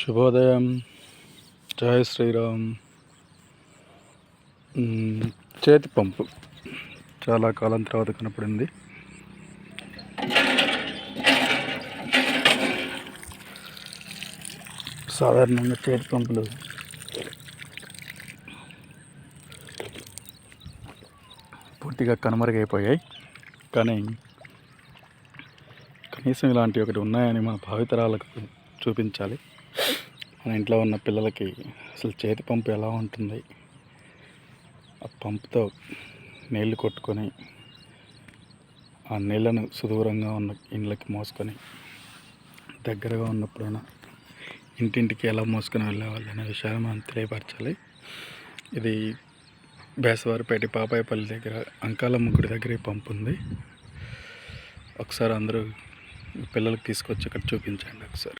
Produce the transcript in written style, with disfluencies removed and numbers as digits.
శుభోదయం. జై శ్రీరామ్. చేతి పంపు చాలా కాలం తర్వాత కనపడింది. సాధారణంగా చేతి పంపులు పూర్తిగా కనుమరుగైపోయాయి. కానీ కనీసం ఇలాంటి ఒకటి ఉన్నాయని మన భావితరాలకు చూపించాలి. మన ఇంట్లో ఉన్న పిల్లలకి అసలు చేతి పంపు ఎలా ఉంటుంది, ఆ పంపుతో నీళ్లు కొట్టుకొని ఆ నీళ్ళను సుదూరంగా ఉన్న ఇండ్లకి మోసుకొని దగ్గరగా ఉన్నప్పుడైనా ఇంటింటికి ఎలా మోసుకొని వెళ్ళేవాళ్ళు అనే విషయాన్ని మనం తెలియపరచాలి. ఇది బేసవారిపేట పాపాయపల్లి దగ్గర అంకాలమ్మ గుడి దగ్గర ఈ పంపు ఉంది. ఒకసారి అందరూ పిల్లలకి తీసుకొచ్చి ఇక్కడ చూపించండి ఒకసారి.